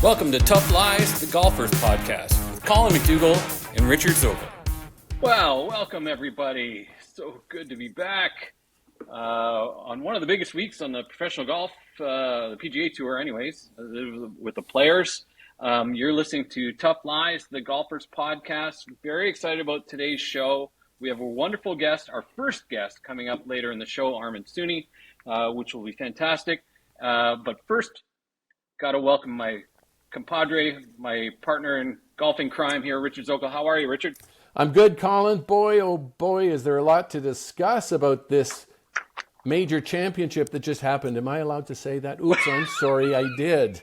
Welcome to Tough Lies, the Golfers Podcast with Colin McDougall and Richard Zokol. Well, welcome everybody. So good to be back on one of the biggest weeks on the professional golf, the PGA Tour anyways, with the players. You're listening to Tough Lies, the Golfers Podcast. Very excited about today's show. We have a wonderful guest, our first guest coming up later in the show, Armen Suny, which will be fantastic. But first, got to welcome my compadre, my partner in golfing crime here, Richard Zokol. How are you, Richard? I'm good, Colin. Boy, oh boy, is there a lot to discuss about this major championship that just happened. Am I allowed to say that? Oops, I'm sorry, I did.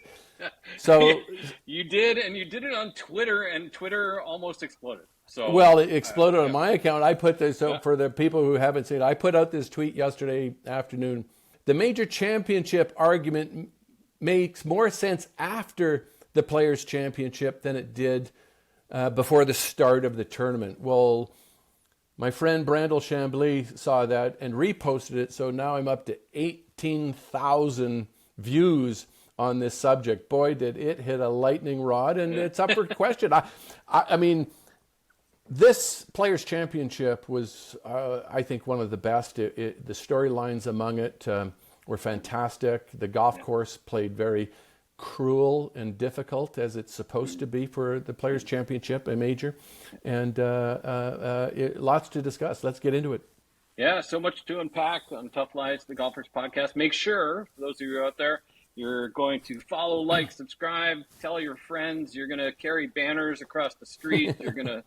So you did, and you did it on Twitter, and Twitter almost exploded. So well, it exploded on my account. I put this, for the people who haven't seen it, I put out this tweet yesterday afternoon. The major championship argument makes more sense after the Players' Championship than it did before the start of the tournament. Well, my friend Brandel Chambly saw that and reposted it, so now I'm up to 18,000 views on this subject. Boy, did it hit a lightning rod, and it's up for question. I mean, this Players' Championship was, I think, one of the best. The storylines among it were fantastic. The golf course played very cruel and difficult, as it's supposed to be for the Players' Championship, a major, and lots to discuss. Let's get into it. Yeah, so much to unpack on Tough Lies, the Golfers Podcast. Make sure, for those of you out there, you're going to follow, like, subscribe, tell your friends. You're going to carry banners across the street. You're going to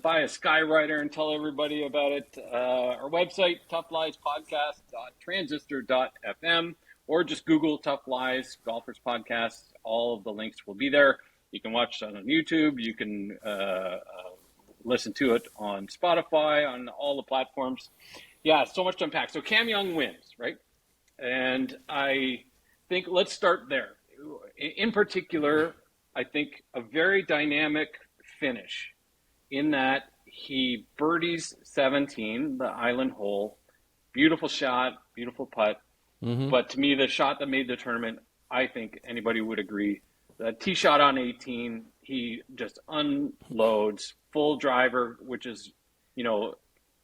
buy a Skywriter and tell everybody about it. Our website, toughliespodcast.transistor.fm. Or just Google Tough Lies Golfers Podcast. All of the links will be there. You can watch it on YouTube. You can listen to it on Spotify, on all the platforms. Yeah, so much to unpack. So Cam Young wins, right? And I think let's start there. In particular, I think a very dynamic finish in that he birdies 17, the island hole. Beautiful shot, beautiful putt. Mm-hmm. But to me, the shot that made the tournament, I think anybody would agree, the tee shot on 18, he just unloads, full driver, which is,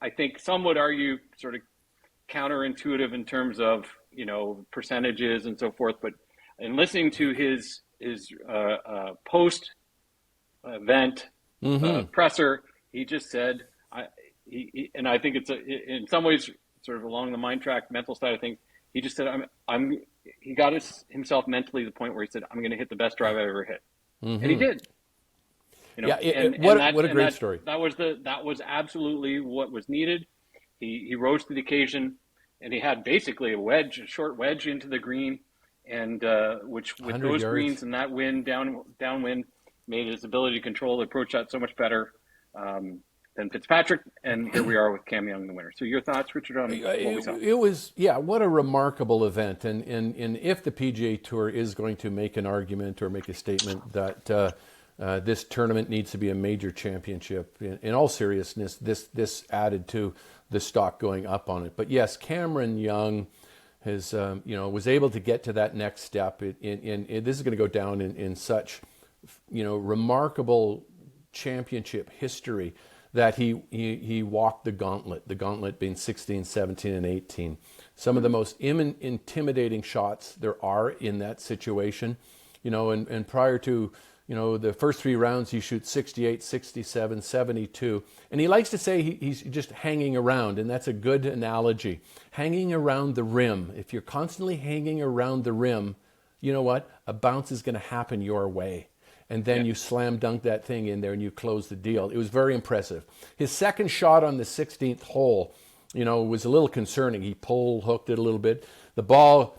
I think some would argue sort of counterintuitive in terms of, percentages and so forth. But in listening to his post-event presser, he just said, and I think it's in some ways sort of along the Mindtrak mental side of things, he just said, he got himself mentally to the point where he said, I'm going to hit the best drive I ever hit. Mm-hmm. And he did. What a great story. That was absolutely what was needed. He rose to the occasion, and he had basically a short wedge into the green, and which with those yards. Greens and that wind, downwind, made his ability to control the approach shot so much better than Fitzpatrick, and here we are with Cam Young, the winner. So your thoughts, Richard, on what we saw? It was, what a remarkable event. And if the PGA Tour is going to make an argument or make a statement that this tournament needs to be a major championship, in all seriousness, this added to the stock going up on it. But yes, Cameron Young has, was able to get to that next step. This is going to go down in such, remarkable championship history, that he walked the gauntlet being 16, 17, and 18. Some of the most intimidating shots there are in that situation, and prior to, the first three rounds, he shoots 68, 67, 72. And he likes to say he's just hanging around, and that's a good analogy. Hanging around the rim. If you're constantly hanging around the rim, you know what? A bounce is going to happen your way. And then you slam dunk that thing in there and you close the deal. It was very impressive. His second shot on the 16th hole, was a little concerning. He hooked it a little bit. The ball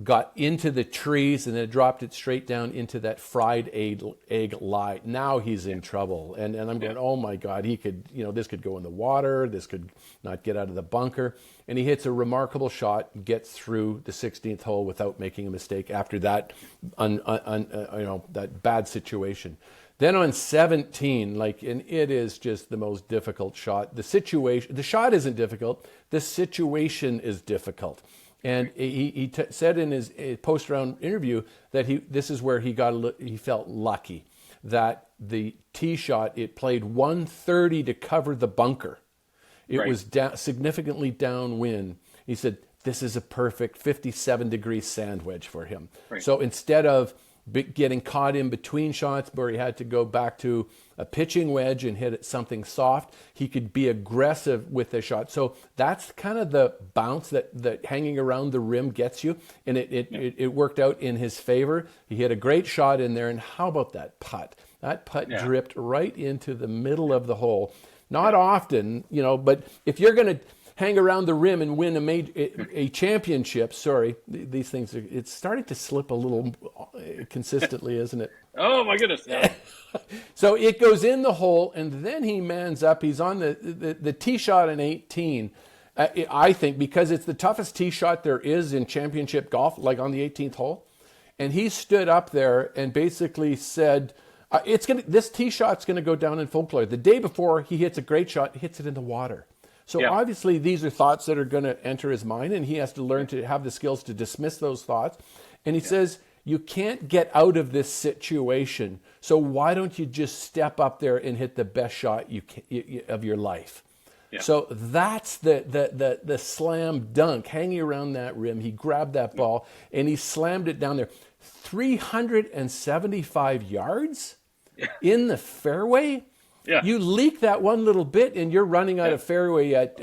got into the trees and then dropped it straight down into that fried egg lie. Now he's in trouble. And I'm going, oh my God, he could, this could go in the water. This could not get out of the bunker. And he hits a remarkable shot, gets through the 16th hole without making a mistake after that, that bad situation. Then on 17, and it is just the most difficult shot. The shot isn't difficult. The situation is difficult. And he said in his post-round interview that this is where he felt lucky, that the tee shot, it played 130 to cover the bunker. It was significantly downwind. He said, this is a perfect 57-degree sand wedge for him. Right. So instead of getting caught in between shots where he had to go back to a pitching wedge and hit something soft, he could be aggressive with the shot. So that's kind of the bounce that hanging around the rim gets you, and it worked out in his favor. He hit a great shot in there, and how about that putt? That putt dripped right into the middle of the hole. Not often, but if you're going to hang around the rim and win a championship, these things, it's starting to slip a little consistently, isn't it? Oh, my goodness. Yeah. So it goes in the hole, and then he mans up. He's on the tee shot in 18. I think because it's the toughest tee shot there is in championship golf, like on the 18th hole. And he stood up there and basically said, this tee shot's going to go down in folklore. The day before, he hits a great shot, hits it in the water. So obviously these are thoughts that are going to enter his mind, and he has to learn to have the skills to dismiss those thoughts. And he says, you can't get out of this situation, so why don't you just step up there and hit the best shot of your life? Yeah. So that's the slam dunk, hanging around that rim. He grabbed that ball, and he slammed it down there. 375 yards in the fairway? Yeah. You leak that one little bit, and you're running out of fairway at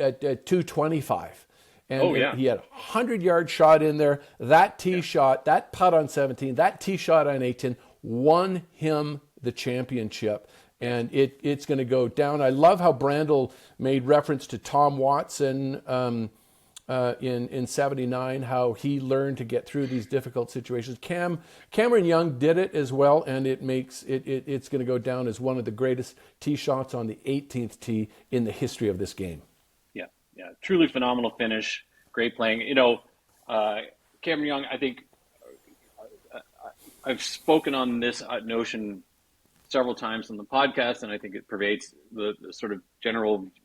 225. And he had a 100-yard shot in there. That tee shot, that putt on 17, that tee shot on 18 won him the championship. And it's going to go down. I love how Brandel made reference to Tom Watson in 79, how he learned to get through these difficult situations. Cameron Young did it as well, and it's going to go down as one of the greatest tee shots on the 18th tee in the history of this game. Yeah, truly phenomenal finish, great playing. Cameron Young, I think I've spoken on this notion several times on the podcast, and I think it pervades the sort of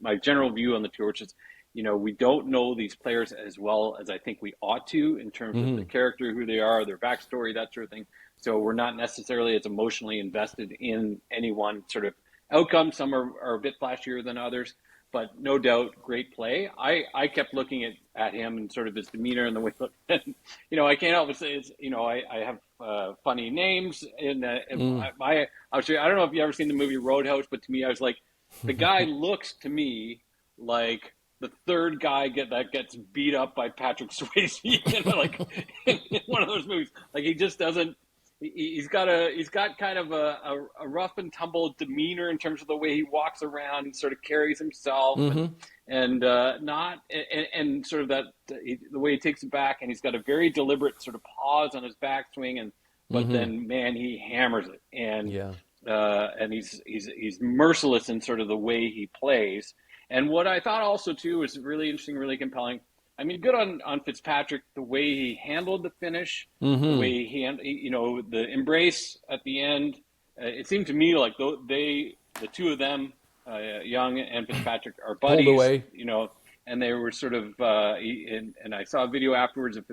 my general view on the tour, which is, we don't know these players as well as I think we ought to in terms of the character, who they are, their backstory, that sort of thing. So we're not necessarily as emotionally invested in any one sort of outcome. Some are a bit flashier than others, but no doubt, great play. I kept looking at him and sort of his demeanor and the way, I can't help but say, I have funny names. I don't know if you've ever seen the movie Roadhouse, but to me, I was like, the guy looks to me like the third guy that gets beat up by Patrick Swayze in one of those movies. Like, he just doesn't. He's got kind of a rough and tumble demeanor in terms of the way he walks around and sort of carries himself, and sort of that the way he takes it back, and he's got a very deliberate sort of pause on his backswing, but then, man, he hammers it, and he's merciless in sort of the way he plays. And what I thought also too was really interesting, really compelling. I mean, good on Fitzpatrick, the way he handled the finish, the way the embrace at the end. It seemed to me like the two of them, Young and Fitzpatrick, are buddies. Pulled away. And they were sort of, and I saw a video afterwards of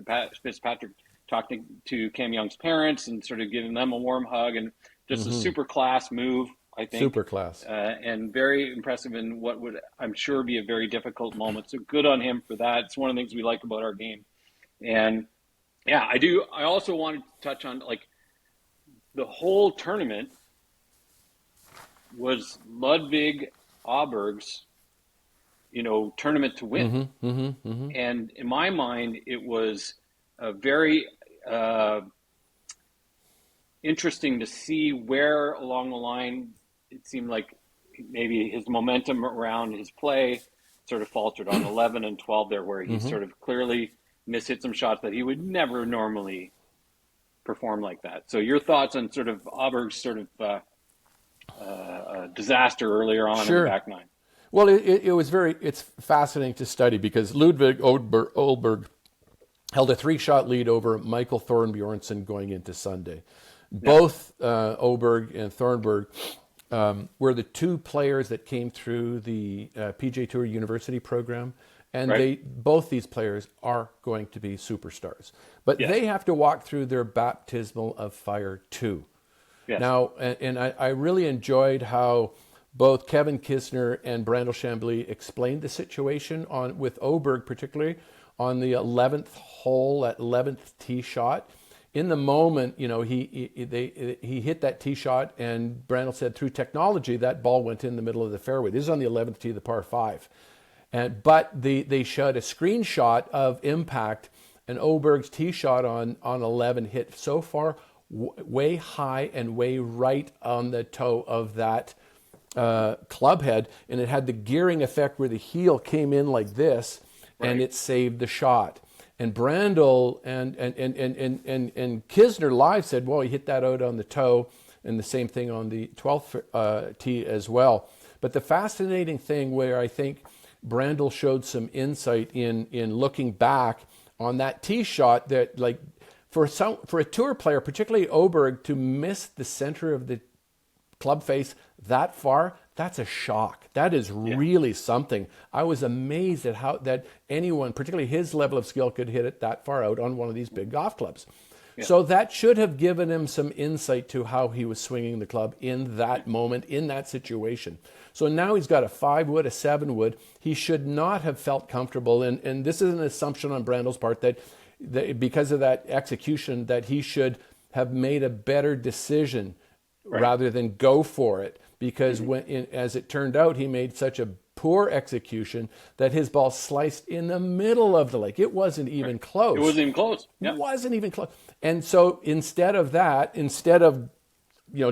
Fitzpatrick talking to Cam Young's parents and sort of giving them a warm hug, and just a super class move, I think. Super class. And very impressive in what would, I'm sure, be a very difficult moment. So good on him for that. It's one of the things we like about our game. And yeah, I do. I also wanted to touch on, like, the whole tournament was Ludvig Åberg's, tournament to win. And in my mind, it was a very interesting to see where along the line it seemed like maybe his momentum around his play sort of faltered on 11 and 12 there, where he sort of clearly mishit some shots that he would never normally perform like that. So your thoughts on sort of Åberg's sort of disaster earlier on in the back nine? Well, it's fascinating to study, because Ludvig Åberg held a 3-shot lead over Michael Thornbjornsson going into Sunday. Both Åberg and Thornberg were the two players that came through the PGA Tour University program, And Right. both these players are going to be superstars. But Yes. they have to walk through their baptismal of fire too. Yes. Now, and I really enjoyed how both Kevin Kisner and Brandel Chambly explained the situation with Åberg, particularly on the 11th hole, at 11th tee shot. In the moment, he hit that tee shot, and Brandel said through technology that ball went in the middle of the fairway. This is on the 11th tee, the par 5. But they showed a screenshot of impact, and Åberg's tee shot on 11 hit so far way high and way right on the toe of that club head, and it had the gearing effect where the heel came in like this, and it saved the shot. And Brandel and Kisner live said, well, he hit that out on the toe, and the same thing on the 12th tee as well. But the fascinating thing where I think Brandel showed some insight in looking back on that tee shot, that like for a tour player, particularly Åberg, to miss the center of the club face that far, that's a shock. That is really something. I was amazed at how that anyone, particularly his level of skill, could hit it that far out on one of these big golf clubs. Yeah. So that should have given him some insight to how he was swinging the club in that moment, in that situation. So now he's got a 5-wood, a 7-wood. He should not have felt comfortable, and this is an assumption on Brandel's part that because of that execution, that he should have made a better decision rather than go for it. Because as it turned out, he made such a poor execution that his ball sliced in the middle of the lake. It wasn't even close. It wasn't even close. It wasn't even close. And so instead of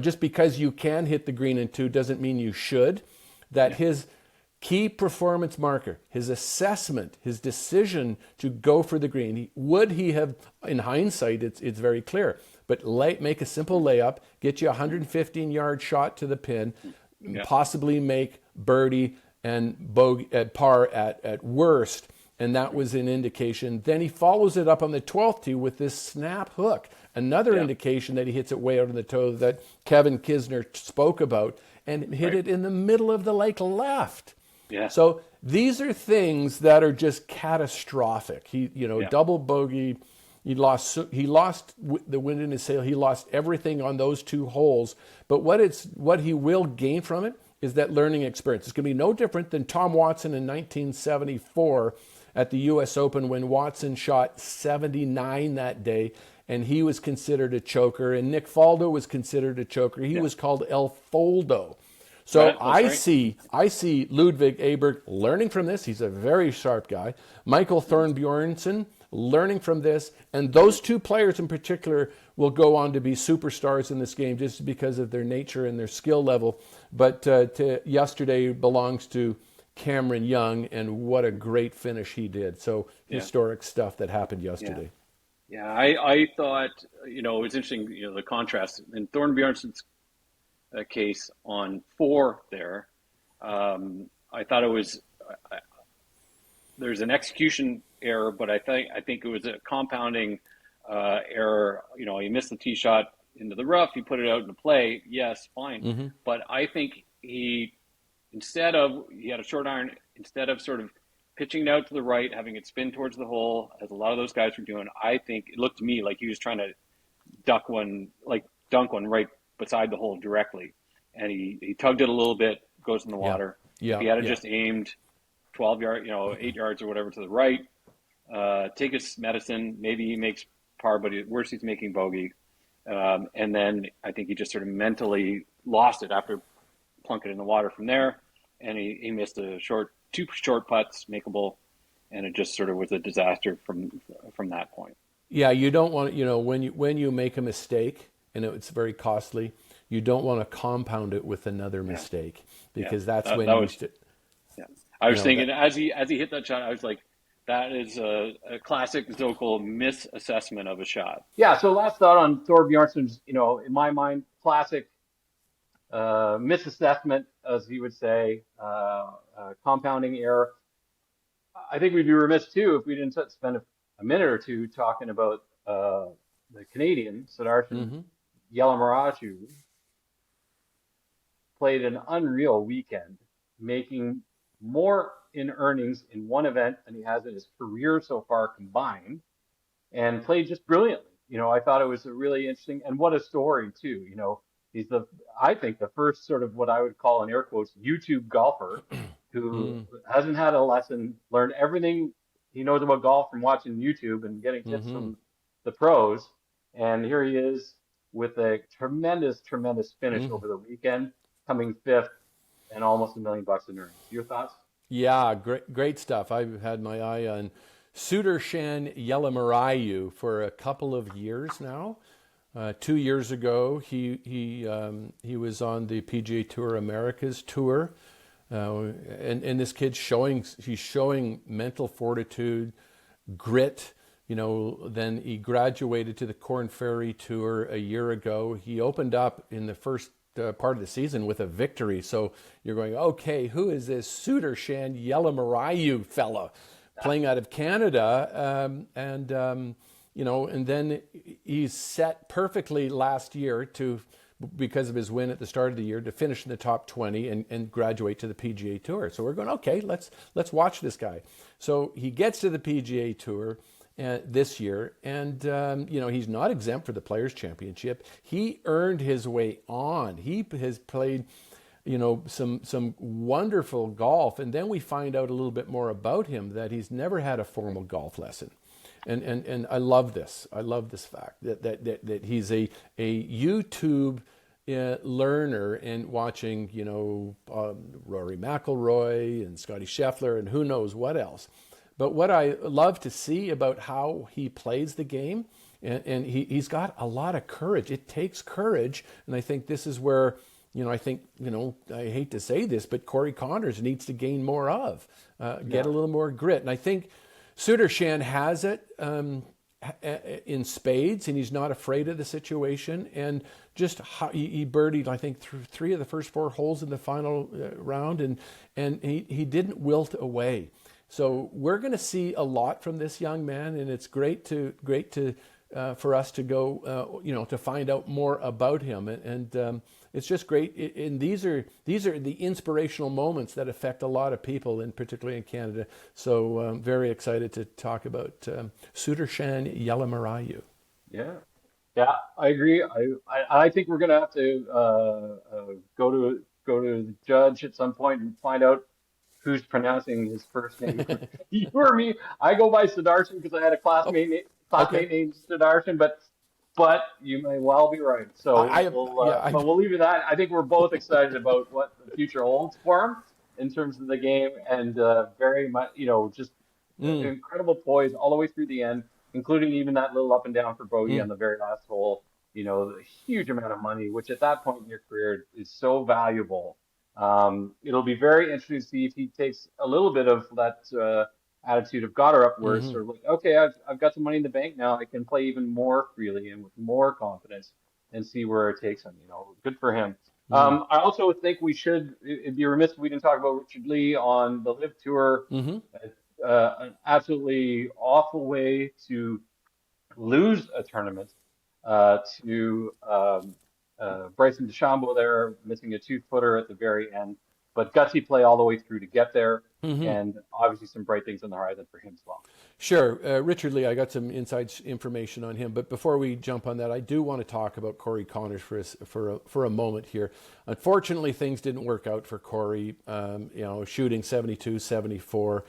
just because you can hit the green in 2 doesn't mean you should, that his key performance marker, his assessment, his decision to go for the green, would he have, in hindsight, it's very clear, but make a simple layup, get you a 115-yard shot to the pin, possibly make birdie and bogey at par at worst, and that was an indication. Then he follows it up on the 12th tee with this snap hook, another indication that he hits it way out on the toe that Kevin Kisner spoke about, and hit it in the middle of the lake left. Yeah. So these are things that are just catastrophic. He, double bogey. He lost the wind in his sail. He lost everything on those 2 holes. But what he will gain from it is that learning experience. It's going to be no different than Tom Watson in 1974 at the U.S. Open, when Watson shot 79 that day, and he was considered a choker, and Nick Faldo was considered a choker. He was called El Foldo. So I see Ludvig Åberg learning from this. He's a very sharp guy. Michael Thornbjornsson learning from this. And those 2 players in particular will go on to be superstars in this game just because of their nature and their skill level. But yesterday belongs to Cameron Young, and what a great finish he did. So historic stuff that happened yesterday. Yeah, I thought, it was interesting, the contrast. In Thornbjornsson's case on 4 there, I thought it was there's an execution error, but I think it was a compounding error. He missed the tee shot into the rough, he put it out into play. Yes, fine. But I think he had a short iron, instead of sort of pitching it out to the right, having it spin towards the hole, as a lot of those guys were doing, I think it looked to me like he was trying to dunk one right beside the hole directly, and he tugged it a little bit, goes in the water. If he had just aimed 12 yards, 8 yards or whatever to the right, take his medicine, maybe he makes par, but at worst he's making bogey. And then I think he just sort of mentally lost it after plunking it in the water from there, and he missed two short putts makeable, and it just sort of was a disaster from that point. Yeah, you don't want when you make a mistake, and it's very costly, you don't want to compound it with another mistake, because that's when you I was thinking as he hit that shot, I was like, that is a classic Zokol misassessment of a shot. Yeah. So last thought on Thorbjornsson's, in my mind, classic misassessment, as he would say, compounding error. I think we'd be remiss too if we didn't spend a minute or two talking about the Canadian Sudarshan Yellamaraju. Played an unreal weekend, making more in earnings in one event than he has in his career so far combined, and played just brilliantly. I thought it was a really interesting, and what a story too. He's I think the first sort of what I would call in air quotes YouTube golfer who hasn't had a lesson, learned everything he knows about golf from watching YouTube and getting tips from the pros. And here he is with a tremendous, tremendous finish over the weekend, coming fifth and almost $1 million in earnings. Your thoughts? Yeah, great stuff. I've had my eye on Sudarshan Yellamaraju for a couple of years now. 2 years ago, he was on the PGA Tour Americas Tour, and this kid's showing mental fortitude, grit. Then he graduated to the Corn Ferry Tour a year ago. He opened up in the first part of the season with a victory. So you're going, okay, who is this Sudarshan Yellamaraju fella playing out of Canada? And then he's set perfectly last year because of his win at the start of the year, to finish in the top 20 and graduate to the PGA Tour. So we're going, okay, let's watch this guy. So he gets to the PGA Tour this year, and he's not exempt for the Players' Championship. He earned his way on. He has played, some wonderful golf, and then we find out a little bit more about him, that he's never had a formal golf lesson. And I love this. I love this fact that he's a YouTube learner and watching, Rory McIlroy and Scotty Scheffler and who knows what else. But what I love to see about how he plays the game, and he's got a lot of courage. It takes courage, and I think this is where, I hate to say this, but Corey Conners needs to gain more of, get a little more grit. And I think Sudarshan has it in spades, and he's not afraid of the situation. And just he birdied, I think, through 3 of the first 4 holes in the final round, and he didn't wilt away. So we're going to see a lot from this young man, and it's great for us to go, to find out more about him, and it's just great. And these are the inspirational moments that affect a lot of people, and particularly in Canada. So I'm very excited to talk about Sudarshan Yellamaraju. Yeah, I agree. I think we're going to have to go to the judge at some point and find out who's pronouncing his first name. You or me? I go by Sudarshan because I had a classmate named Sudarshan, but you may well be right. So but we'll leave it at that. I think we're both excited about what the future holds for him in terms of the game, and very much, just incredible poise all the way through the end, including even that little up and down for bogey on the very last hole. A huge amount of money, which at that point in your career is so valuable. It'll be very interesting to see if he takes a little bit of that attitude of got her up, where it's sort of like, okay, I've got some money in the bank now. I can play even more freely and with more confidence, and see where it takes him. Good for him. I also think it'd be remiss if we didn't talk about Richard Lee on the LIV Tour. An absolutely awful way to lose a tournament to Bryson DeChambeau there, missing a 2-footer at the very end, but gutsy play all the way through to get there, and obviously some bright things on the horizon for him as well. Sure. Richard Lee, I got some inside information on him, but before we jump on that, I do want to talk about Corey Conners for a moment here. Unfortunately, things didn't work out for Corey, shooting 72, 74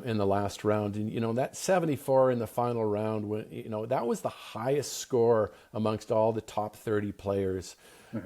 in the last round. And, that 74 in the final round, that was the highest score amongst all the top 30 players.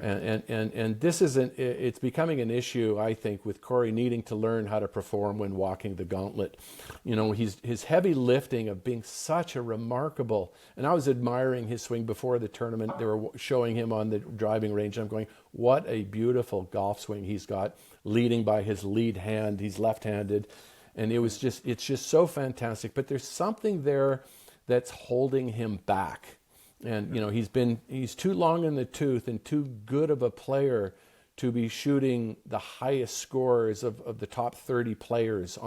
And this it's becoming an issue, I think, with Corey needing to learn how to perform when walking the gauntlet. His heavy lifting of being such a remarkable, and I was admiring his swing before the tournament. They were showing him on the driving range. I'm going, what a beautiful golf swing he's got, leading by his lead hand. He's left-handed. And it's just so fantastic. But there's something there that's holding him back. And, he's too long in the tooth and too good of a player to be shooting the highest scores of the top 30 players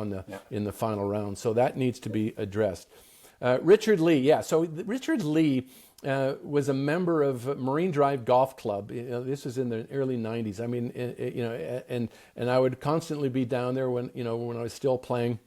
in the final round. So that needs to be addressed. Richard Lee, yeah. So Richard Lee was a member of Marine Drive Golf Club. This was in the early '90s. I mean, and I would constantly be down there when I was still playing.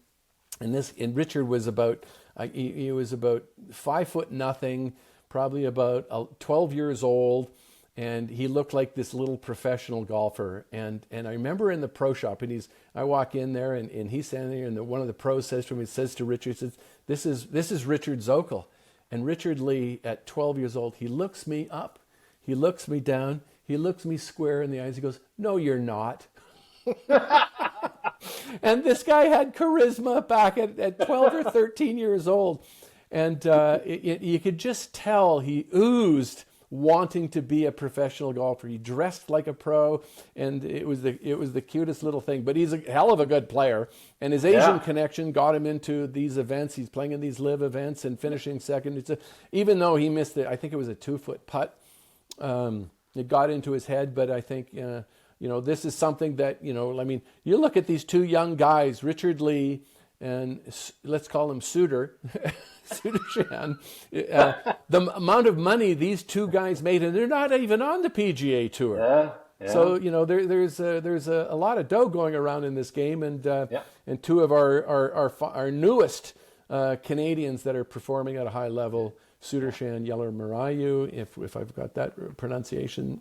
And Richard was about he was about 5'0", probably about 12 years old. And he looked like this little professional golfer. And I remember in the pro shop, and I walk in there, and he's standing there, and one of the pros says to me, says to Richard, says, this is Richard Zokol. And Richard Lee, at 12 years old, he looks me up, he looks me down, he looks me square in the eyes, he goes, "No, you're not." And this guy had charisma back at 12 or 13 years old. And you could just tell he oozed wanting to be a professional golfer. He dressed like a pro, and it was the cutest little thing. But he's a hell of a good player, and his Asian connection got him into these events. He's playing in these live events and finishing second. Even though he missed it, I think it was a 2-foot putt. It got into his head, but I think this is something that I mean, you look at these two young guys, Richard Lee and let's call him Sudarshan, the amount of money these two guys made, and they're not even on the PGA Tour. Yeah. So there's a lot of dough going around in this game, and two of our newest Canadians that are performing at a high level, Sudarshan Yellamaraju, if I've got that pronunciation,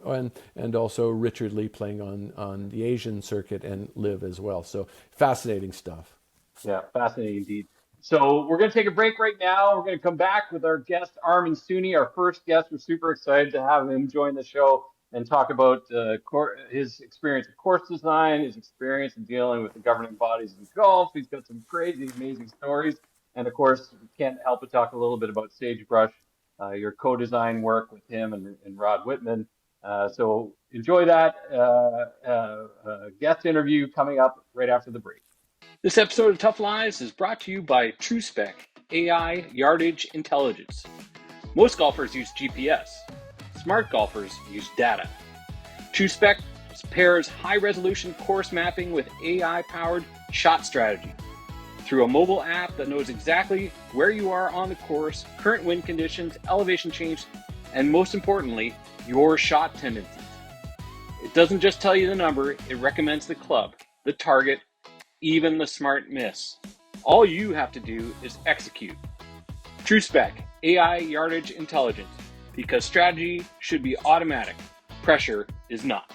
and also Richard Lee playing on the Asian circuit and live as well. So fascinating stuff. Yeah, fascinating indeed. So we're going to take a break right now. We're going to come back with our guest, Armen Suny, our first guest. We're super excited to have him join the show and talk about his experience in course design, his experience in dealing with the governing bodies in golf. He's got some crazy, amazing stories. And, of course, we can't help but talk a little bit about Sagebrush, your co-design work with him and Rod Whitman. So enjoy that guest interview coming up right after the break. This episode of Tough Lies is brought to you by TrueSpec AI Yardage Intelligence. Most golfers use GPS. Smart golfers use data. TrueSpec pairs high-resolution course mapping with AI-powered shot strategy. Through a mobile app that knows exactly where you are on the course, current wind conditions, elevation change, and most importantly, your shot tendencies. It doesn't just tell you the number, it recommends the club, the target, even the smart miss. All you have to do is execute. TrueSpec, AI Yardage Intelligence, because strategy should be automatic, pressure is not.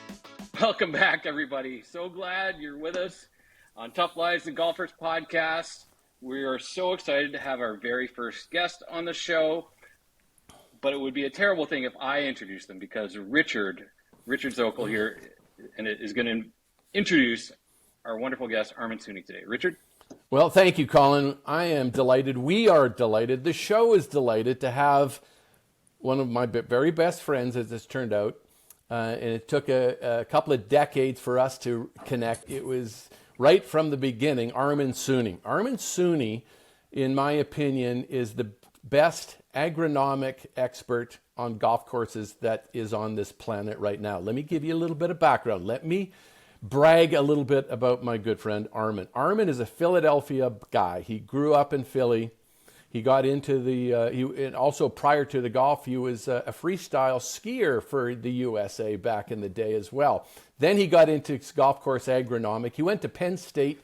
Welcome back, everybody. So glad you're with us on Tough Lies and Golfers podcast. We are so excited to have our very first guest on the show, but it would be a terrible thing if I introduced them, because Richard Zokol here and it is going to introduce our wonderful guest, Armen Suny, today. Richard? Well, thank you, Colin. I am delighted. We are delighted. The show is delighted to have one of my very best friends, as it's turned out. And it took a couple of decades for us to connect. It was right from the beginning, Armen Suny. Armen Suny, in my opinion, is the best agronomic expert on golf courses that is on this planet right now. Let me give you a little bit of background. Let me brag a little bit about my good friend Armen. Armen is a Philadelphia guy. He grew up in Philly. He got into and also prior to the golf, he was a freestyle skier for the USA back in the day as well. Then he got into golf course agronomic. He went to Penn State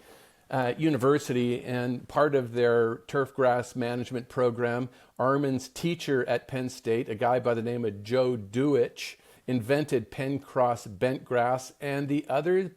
University, and part of their turf grass management program, Armen's teacher at Penn State, a guy by the name of Joe Duich, invented Penncross bent grass and the others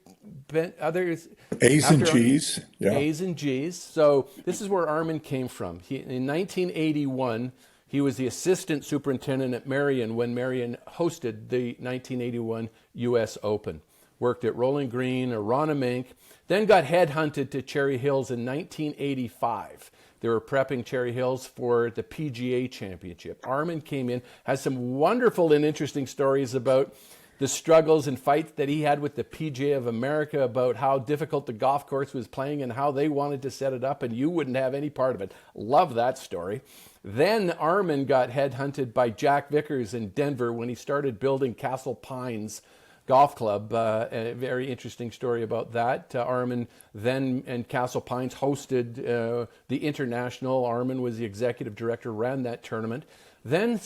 A's and G's. Yeah. A's and G's. So this is where Armen came from. In 1981, he was the assistant superintendent at Marion when Marion hosted the 1981 U.S. Open. Worked at Rolling Green, Aronimink, then got headhunted to Cherry Hills in 1985. They were prepping Cherry Hills for the PGA Championship. Armen came in, has some wonderful and interesting stories about the struggles and fights that he had with the PGA of America, about how difficult the golf course was playing and how they wanted to set it up, and you wouldn't have any part of it. Love that story. Then Armen got headhunted by Jack Vickers in Denver when he started building Castle Pines Golf Club. A very interesting story about that. Armen then and Castle Pines hosted the International. Armen was the executive director, ran that tournament. Then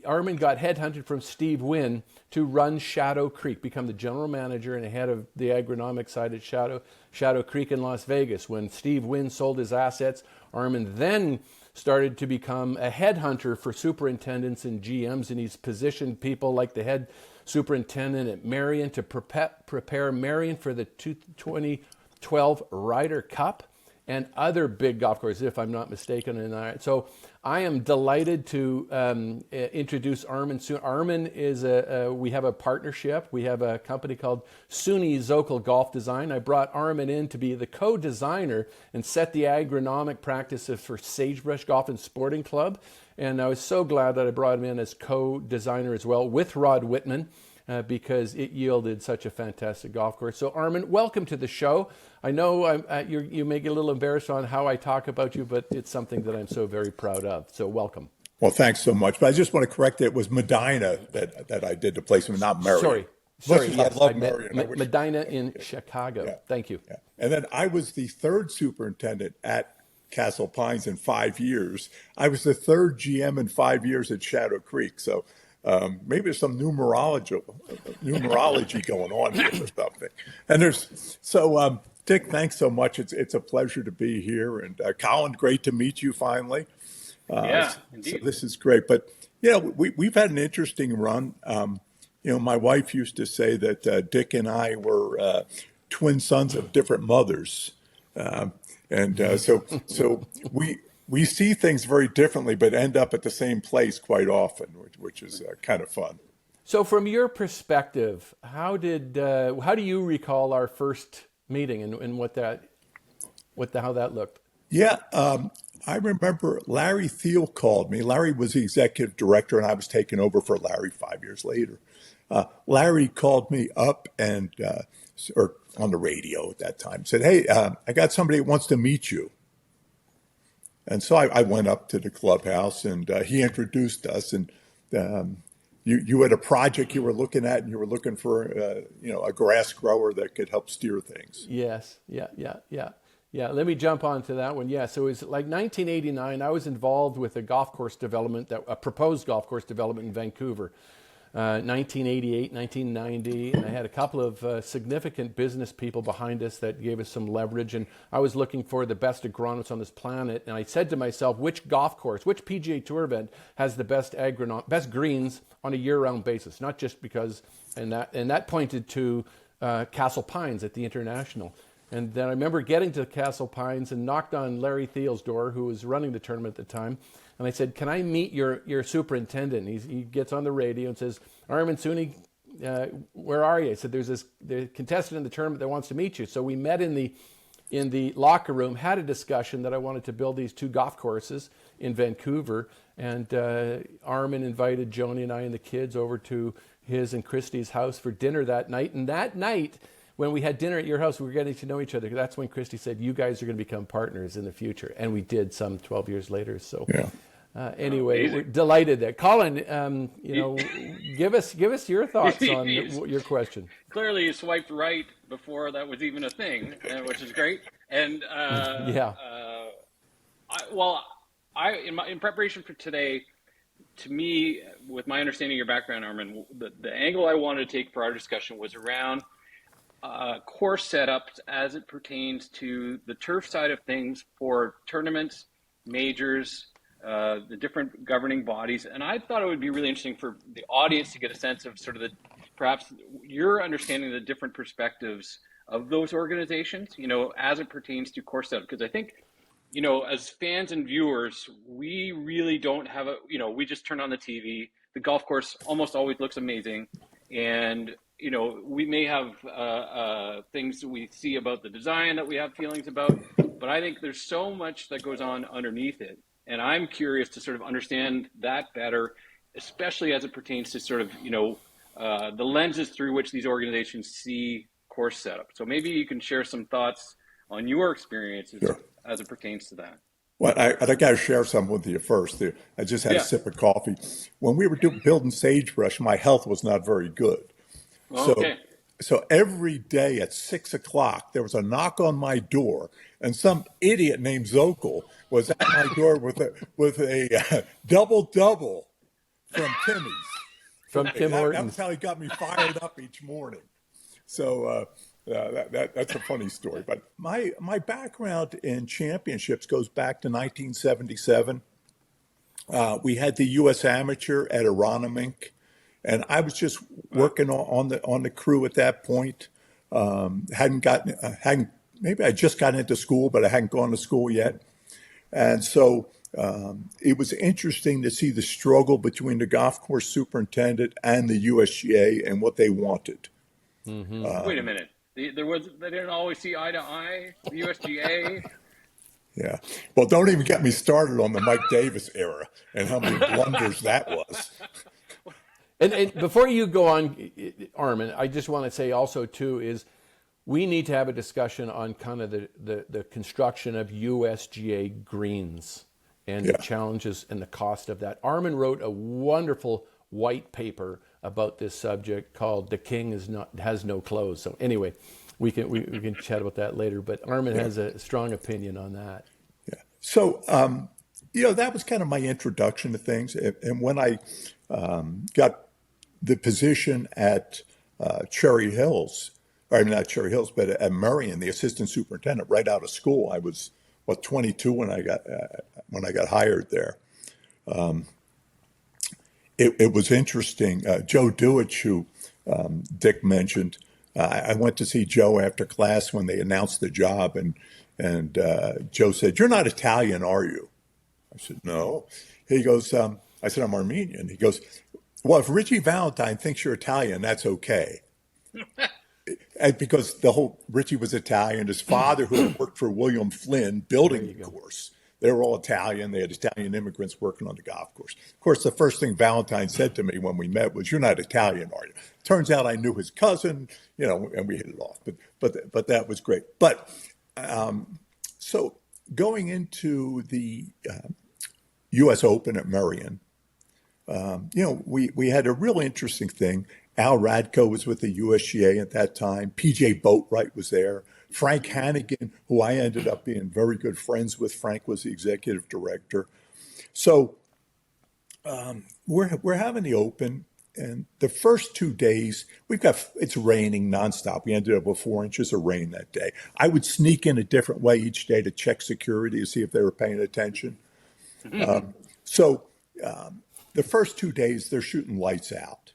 Armen got headhunted from Steve Wynn to run Shadow Creek, become the general manager and head of the agronomic side at Shadow Creek in Las Vegas. When Steve Wynn sold his assets, Armen then started to become a headhunter for superintendents and GMs, and he's positioned people like the head superintendent at Marion to prepare Marion for the 2012 Ryder Cup and other big golf courses, if I'm not mistaken. And so I am delighted to introduce Armen Suny. Armen is we have a partnership. We have a company called Suny Zokol Golf Design. I brought Armen in to be the co-designer and set the agronomic practices for Sagebrush Golf and Sporting Club. And I was so glad that I brought him in as co-designer as well with Rod Whitman, because it yielded such a fantastic golf course. So Armen, welcome to the show. I know you may get a little embarrassed on how I talk about you, but it's something that I'm so very proud of. So welcome. Well, thanks so much. But I just want to correct it was Medina that I did the placement, not Marion. Sorry. Yes, I love Marion. Medina in Chicago. Yeah. Thank you. Yeah. And then I was the third superintendent at Castle Pines in 5 years. I was the third GM in 5 years at Shadow Creek. So maybe there's some numerology going on here or something. And Dick, thanks so much. It's a pleasure to be here. And Colin, great to meet you finally. Yeah, indeed. So this is great. But yeah, we've had an interesting run. My wife used to say that Dick and I were twin sons of different mothers. So we see things very differently, but end up at the same place quite often, which is kind of fun. So, from your perspective, how do you recall our first meeting and how that looked? Yeah, I remember Larry Thiel called me. Larry was the executive director, and I was taking over for Larry 5 years later. Larry called me up or on the radio at that time, said, "Hey, I got somebody that wants to meet you." And so I went up to the clubhouse, and he introduced us. And you had a project you were looking at, and you were looking for a grass grower that could help steer things. Yes, yeah. Let me jump onto that one. Yeah, so it was like 1989. I was involved with a golf course development, a proposed golf course development in Vancouver. 1988, 1990, and I had a couple of significant business people behind us that gave us some leverage, and I was looking for the best agronomists on this planet, and I said to myself, which golf course, which PGA Tour event has the best greens on a year-round basis, not just because, and that pointed to Castle Pines at the International. And then I remember getting to Castle Pines and knocked on Larry Thiel's door, who was running the tournament at the time. And I said, "Can I meet your superintendent?" He gets on the radio and says, "Armen Suny, where are you?" I said, "There's the contestant in the tournament that wants to meet you." So we met in the locker room, had a discussion that I wanted to build these two golf courses in Vancouver. And Armen invited Joni and I and the kids over to his and Christy's house for dinner that night. And that night, when we had dinner at your house, we were getting to know each other. That's when Christy said, "You guys are going to become partners in the future." And we did some 12 years later. So yeah. Anyway, we're delighted that Colin, give us your thoughts on your question. Clearly, you swiped right before that was even a thing, which is great. And in preparation for today, to me, with my understanding of your background, Armen, the angle I wanted to take for our discussion was around course setups as it pertains to the turf side of things for tournaments, majors, the different governing bodies. And I thought it would be really interesting for the audience to get a sense of sort of perhaps your understanding of the different perspectives of those organizations, as it pertains to course setup. Because I think, as fans and viewers, we really don't have we just turn on the TV. The golf course almost always looks amazing. And, we may have things that we see about the design that we have feelings about, but I think there's so much that goes on underneath it. And I'm curious to sort of understand that better, especially as it pertains to sort of, the lenses through which these organizations see course setup. So maybe you can share some thoughts on your experiences as it pertains to that. Well, I got to share some with you first. I just had a sip of coffee. When we were building Sagebrush, my health was not very good. So, Okay. so every day at 6 o'clock, there was a knock on my door, and some idiot named Zokol was at my door with a double from Timmy's. From Tim That was Hortons. how he got me fired up each morning. So that's a funny story. But my background in championships goes back to 1977. We had the U.S. Amateur at Aronimink, and I was just working on the crew at that point. Maybe I just got into school, but I hadn't gone to school yet. And so it was interesting to see the struggle between the golf course superintendent and the USGA and what they wanted. Wait a minute. They didn't always see eye to eye. The USGA. Yeah. Well, don't even get me started on the Mike Davis era and how many blunders that was. And before you go on, Armen, I just want to say also too is we need to have a discussion on kind of the construction of USGA greens and the challenges and the cost of that. Armen wrote a wonderful white paper about this subject called "The King Has No Clothes." So anyway, we can chat about that later. But Armen has a strong opinion on that. Yeah. So that was kind of my introduction to things. And when I got the position at Cherry Hills, or not Cherry Hills, but at Marion, the assistant superintendent, right out of school, I was 22 when I got hired there. It was interesting. Joe Dewich, who Dick mentioned, I went to see Joe after class when they announced the job, and Joe said, "You're not Italian, are you?" I said, "No." He goes, I said, "I'm Armenian." He goes, "Well, if Richie Valentine thinks you're Italian, that's okay." And because Richie was Italian, his father, who had worked for William Flynn building the course, they were all Italian. They had Italian immigrants working on the golf course. Of course, the first thing Valentine said to me when we met was, "You're not Italian, are you?" Turns out I knew his cousin, and we hit it off. But that was great. But so going into the U.S. Open at Marion, we had a real interesting thing. Al Radko was with the USGA at that time. PJ Boatwright was there. Frank Hannigan, who I ended up being very good friends with. Frank was the executive director. So we're having the Open, and the first 2 days it's raining nonstop. We ended up with 4 inches of rain that day. I would sneak in a different way each day to check security to see if they were paying attention. So the first 2 days they're shooting lights out,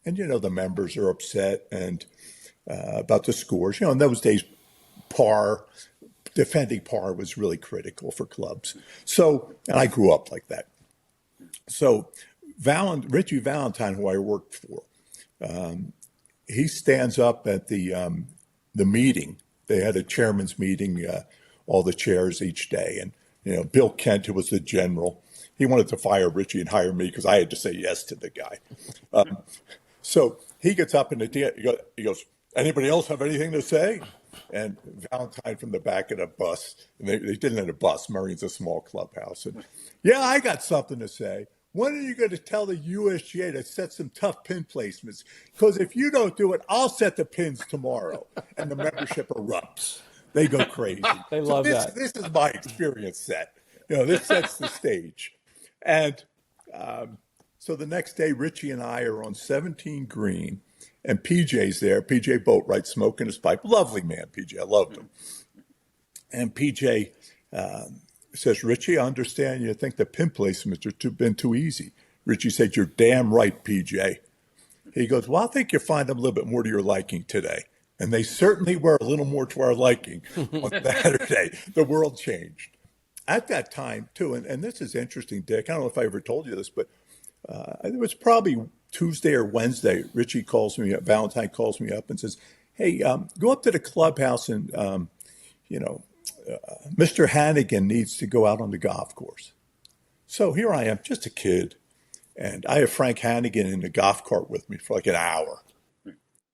and the members are upset and about the scores. In those days, defending par was really critical for clubs. So, and I grew up like that. So Richie Valentine, who I worked for, he stands up at the meeting. They had a chairman's meeting, all the chairs each day. And, Bill Kent, who was the general, he wanted to fire Richie and hire me because I had to say yes to the guy. So he gets up in he goes, "Anybody else have anything to say?" And Valentine from the back of the bus, and they didn't have a bus. Marion's a small clubhouse. And, "Yeah, I got something to say. When are you going to tell the USGA to set some tough pin placements? Because if you don't do it, I'll set the pins tomorrow." And the membership erupts. They go crazy. They love that. This is my experience set. This sets the stage. And so the next day, Richie and I are on 17 green, and PJ's there. PJ Boatwright smoking his pipe. Lovely man, PJ. I loved him. And PJ says, "Richie, I understand you think the pin placements have been too easy." Richie said, "You're damn right, PJ." He goes, "Well, I think you'll find them a little bit more to your liking today." And they certainly were a little more to our liking on Saturday. The world changed. At that time, too, and this is interesting, Dick, I don't know if I ever told you this, but it was probably Tuesday or Wednesday. Richie calls me up, Valentine calls me up and says, "Hey, go up to the clubhouse and, Mr. Hannigan needs to go out on the golf course." So here I am, just a kid, and I have Frank Hannigan in the golf cart with me for like an hour.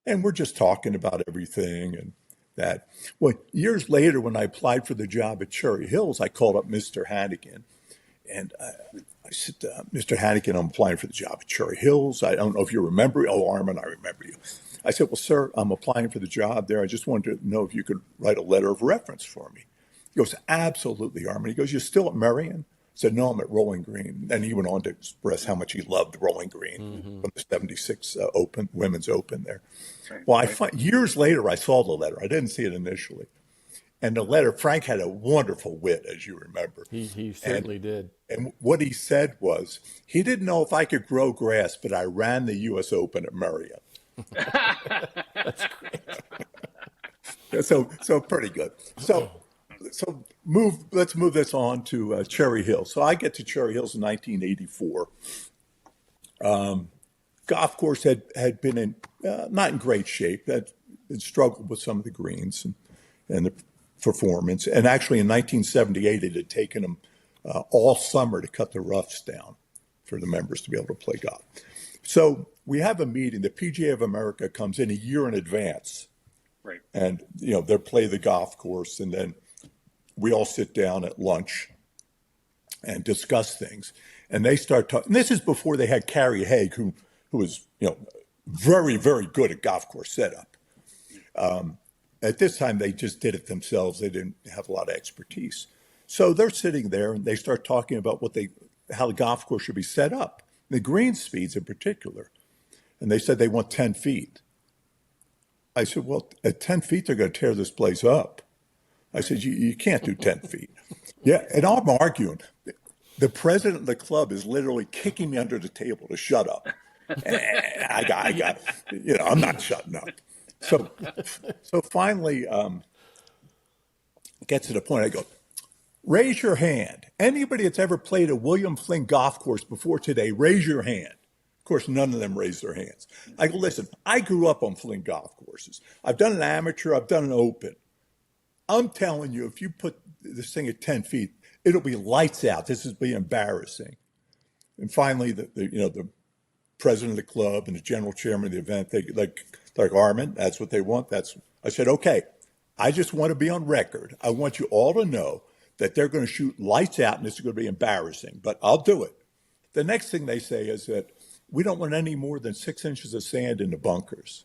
And we're just talking about everything and that. Well, years later, when I applied for the job at Cherry Hills, I called up Mr. Hannigan. And I said, "Mr. Hannigan, I'm applying for the job at Cherry Hills. I don't know if you remember." "Oh, Armen, I remember you." I said, well, sir, I'm applying for the job there. I just wanted to know if you could write a letter of reference for me. He goes, absolutely, Armen. He goes, you're still at Merion? I said, no, I'm at Rolling Green. And he went on to express how much he loved Rolling Green from the 76 Open, Women's Open there. Right, Well, right. years later, I saw the letter. I didn't see it initially. And the letter, Frank had a wonderful wit, as you remember. He certainly did. And what he said was, he didn't know if I could grow grass, but I ran the U.S. Open at Merion. That's great. So pretty good. Let's move this on to Cherry Hill. So I get to Cherry Hills in 1984. Golf course had been in not in great shape. Had struggled with some of the greens and the performance. And actually, in 1978, it had taken them all summer to cut the roughs down for the members to be able to play golf. So we have a meeting. The PGA of America comes in a year in advance, Right. and they'll play the golf course, and then we all sit down at lunch and discuss things. And they start talking. This is before they had Carrie Haig, who was very, very good at golf course setup. At this time, they just did it themselves. They didn't have a lot of expertise. So they're sitting there and they start talking about how the golf course should be set up, the green speeds in particular. And they said they want 10 feet. I said, well, at 10 feet, they're going to tear this place up. I said, you can't do 10 feet. Yeah, and I'm arguing. The president of the club is literally kicking me under the table to shut up. And I got, I'm not shutting up. So finally, it gets to the point. I go, raise your hand. Anybody that's ever played a William Flynn golf course before today, raise your hand. Of course, none of them raised their hands. I go, listen, I grew up on Flynn golf courses. I've done an amateur. I've done an open. I'm telling you, if you put this thing at 10 feet, it'll be lights out. This is be embarrassing. And finally, the president of the club and the general chairman of the event, they like Armen, that's what they want. I said, okay, I just want to be on record. I want you all to know that they're going to shoot lights out and this is going to be embarrassing, but I'll do it. The next thing they say is that we don't want any more than 6 inches of sand in the bunkers.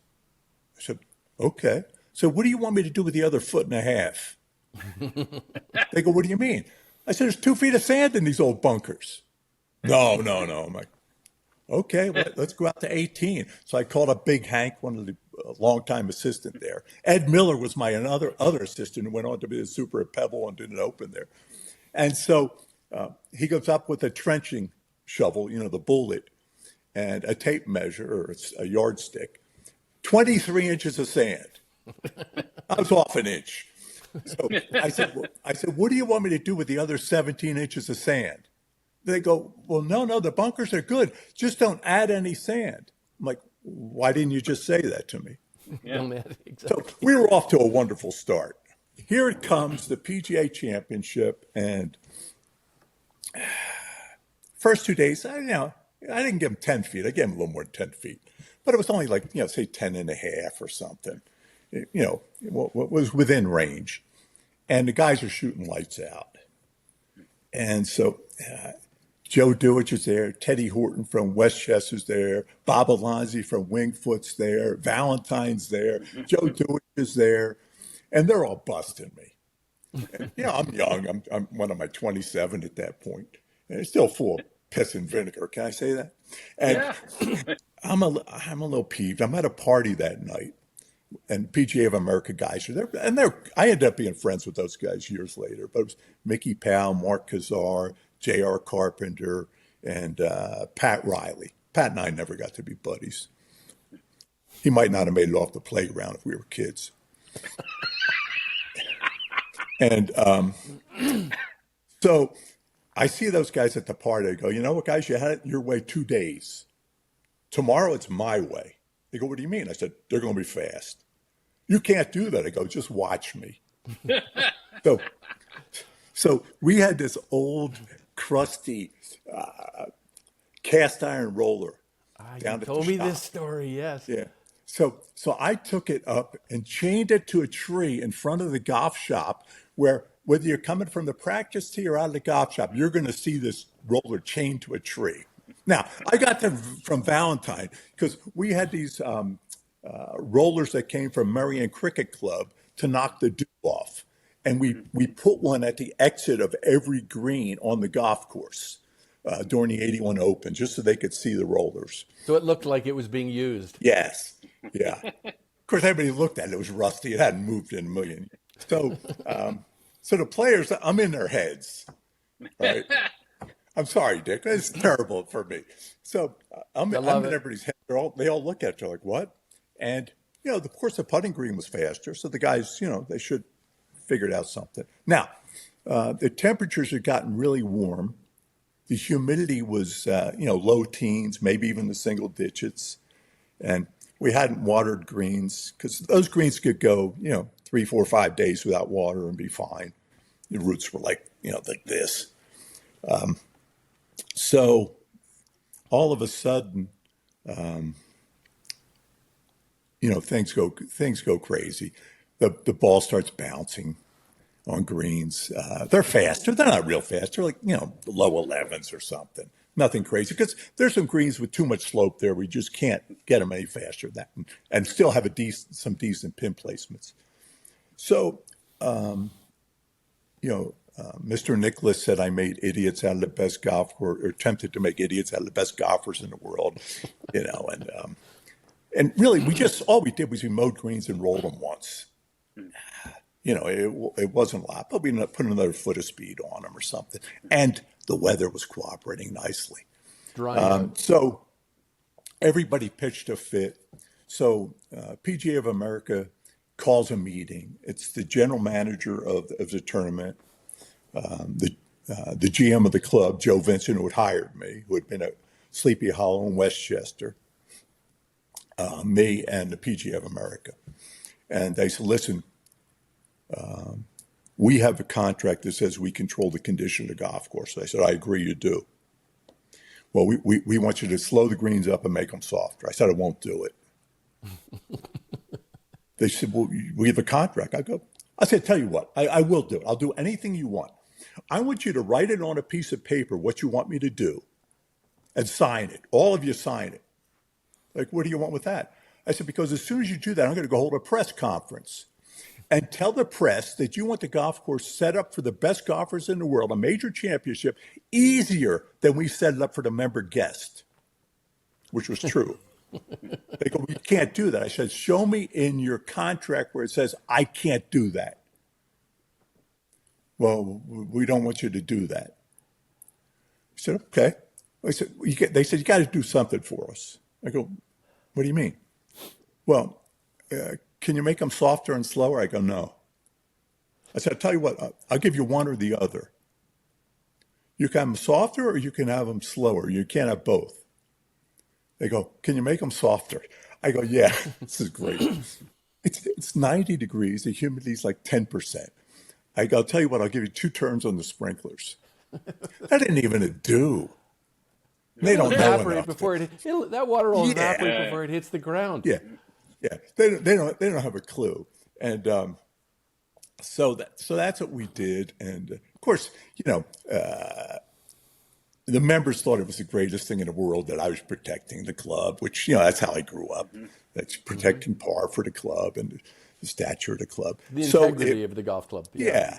I said, okay. So what do you want me to do with the other 1.5 feet? They go, what do you mean? I said, there's 2 feet of sand in these old bunkers. No. I'm like, okay, let's go out to 18. So I called up Big Hank, one of the longtime assistant there. Ed Miller was my other assistant who went on to be the super at Pebble and did an open there. And so he goes up with a trenching shovel, the bullet, and a tape measure or a yardstick, 23 inches of sand. I was off an inch. So I said, what do you want me to do with the other 17 inches of sand? They go, well, no, the bunkers are good. Just don't add any sand. I'm like, why didn't you just say that to me? Yeah. Exactly. So we were off to a wonderful start. Here it comes, the PGA Championship, and first 2 days, I didn't give them 10 feet. I gave them a little more than 10 feet. But it was only like, say 10 and a half or something. It was within range. And the guys are shooting lights out. And so Joe Dewich is there, Teddy Horton from Westchester's there, Bob Alonzi from Wingfoot's there, Valentine's there, Joe Dewich is there, and they're all busting me. And, I'm young. I'm one of my 27 at that point, and it's still full of piss and vinegar. Can I say that? And yeah. I'm a little peeved. I'm at a party that night, and PGA of America guys are there, and I ended up being friends with those guys years later. But it was Mickey Powell, Mark Kazar, J.R. Carpenter, and Pat Riley. Pat and I never got to be buddies. He might not have made it off the playground if we were kids. And so I see those guys at the party. I go, you know what, guys, you had it your way 2 days. Tomorrow it's my way. They go, what do you mean? I said, they're going to be fast. You can't do that. I go, just watch me. So we had this old, crusty cast iron roller. You told me this story, yes. Yeah. So I took it up and chained it to a tree in front of the golf shop where whether you're coming from the practice tee or out of the golf shop, you're going to see this roller chained to a tree. Now, I got them from Valentine because we had these rollers that came from Merion Cricket Club to knock the dew off. And we put one at the exit of every green on the golf course during the 81 Open, just so they could see the rollers. So it looked like it was being used. Yes. Yeah. Of course, everybody looked at it. It was rusty. It hadn't moved in a million years. So the players, I'm in their heads. Right? I'm sorry, Dick. It's terrible for me. So I'm in everybody's head. They all look at you like, what? And, of course, the putting green was faster. So the guys, they should figured out something. Now, the temperatures had gotten really warm. The humidity was, low teens, maybe even the single digits. And we hadn't watered greens because those greens could go, 3, 4, 5 days without water and be fine. The roots were like this. So all of a sudden, things go crazy. The ball starts bouncing on greens. They're faster. They're not real fast. They're like, the low 11s or something. Nothing crazy, because there's some greens with too much slope there. We just can't get them any faster than that, and still have some decent pin placements. So, Mr. Nicholas said I made idiots out of the best golf, or attempted to make idiots out of the best golfers in the world, and really all we did was we mowed greens and rolled them once. It wasn't a lot, but we put another foot of speed on them or something. And the weather was cooperating nicely. So everybody pitched a fit. So PGA of America calls a meeting. It's the general manager of the tournament, the GM of the club, Joe Vincent, who had hired me, who had been at Sleepy Hollow in Westchester, me and the PGA of America. And they said, listen, we have a contract that says we control the condition of the golf course. I said, I agree, you do. Well, we want you to slow the greens up and make them softer. I said, I won't do it. They said, well, we have a contract. I said, tell you what, I will do it. I'll do anything you want. I want you to write it on a piece of paper what you want me to do and sign it. All of you sign it. Like, what do you want with that? I said, because as soon as you do that, I'm going to go hold a press conference and tell the press that you want the golf course set up for the best golfers in the world, a major championship, easier than we set it up for the member guest, which was true. They go, you can't do that. I said, show me in your contract where it says I can't do that. Well, we don't want you to do that. I said, okay. They said, you got to do something for us. I go, what do you mean? Well, can you make them softer and slower? I go, no. I said, I'll tell you what, I'll give you one or the other. You can have them softer or you can have them slower. You can't have both. They go, can you make them softer? I go, yeah, this is great. It's 90 degrees. The humidity's like 10%. I go, I'll tell you what, I'll give you 2 turns on the sprinklers. That didn't even do. They don't evaporate before that water will evaporate before it hits the ground. Yeah. They don't have a clue. And so that's what we did. And of course, the members thought it was the greatest thing in the world that I was protecting the club, which, that's how I grew up. That's protecting par for the club and the stature of the club. The integrity of the golf club. Yeah.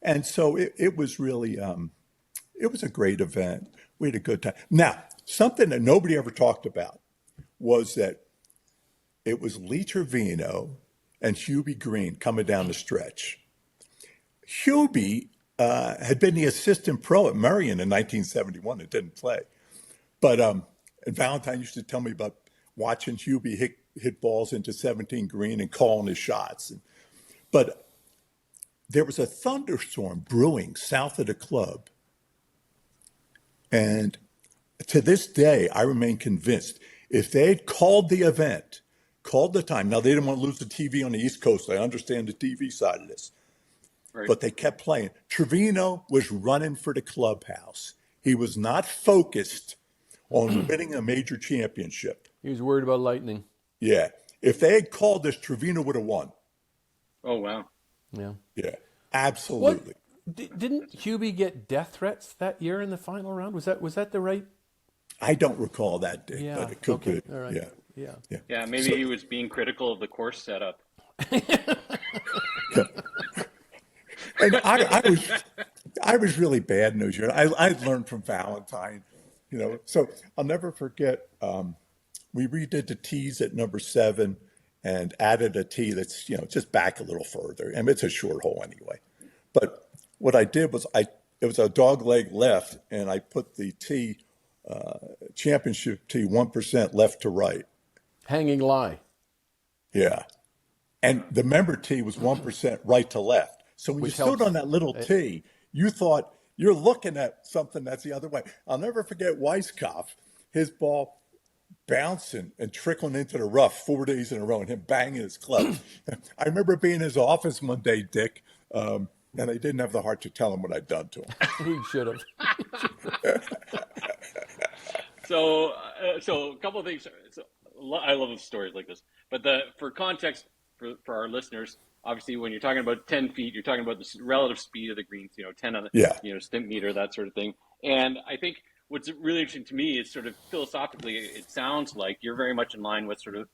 And so it was really, it was a great event. We had a good time. Now, something that nobody ever talked about was that it was Lee Trevino and Hubie Green coming down the stretch. Hubie had been the assistant pro at Merion in 1971 and didn't play. But and Valentine used to tell me about watching Hubie hit balls into 17 green and calling his shots. But there was a thunderstorm brewing south of the club. And to this day, I remain convinced if they had called the event, called the time. Now, they didn't want to lose the TV on the East Coast. I understand the TV side of this. Right. But they kept playing. Trevino was running for the clubhouse. He was not focused on winning a major championship. He was worried about lightning. Yeah. If they had called this, Trevino would have won. Oh, wow. Yeah, absolutely. Didn't Hubie get death threats that year in the final round? Was that the right? I don't recall that, Dick, Yeah. but it could be. All right. Yeah. Yeah. Yeah, maybe he was being critical of the course setup. And I was really bad news year. I learned from Valentine, So I'll never forget. We redid the tees at number 7 and added a tee that's just back a little further. I mean, it's a short hole anyway. But what I did was it was a dog leg left, and I put the tee championship tee 1% left to right. Hanging lie. Yeah. And the member tee was 1% right to left. So when Which you stood helps. on that little tee, you thought you're looking at something that's the other way. I'll never forget Weisskopf, his ball bouncing and trickling into the rough 4 days in a row and him banging his club. I remember being in his office one day, Dick, and I didn't have the heart to tell him what I'd done to him. He should have. So a couple of things. I love stories like this. But for context for our listeners, obviously when you're talking about 10 feet, you're talking about the relative speed of the greens, 10 on the stimp meter, that sort of thing. And I think what's really interesting to me is sort of philosophically, it sounds like you're very much in line with sort of,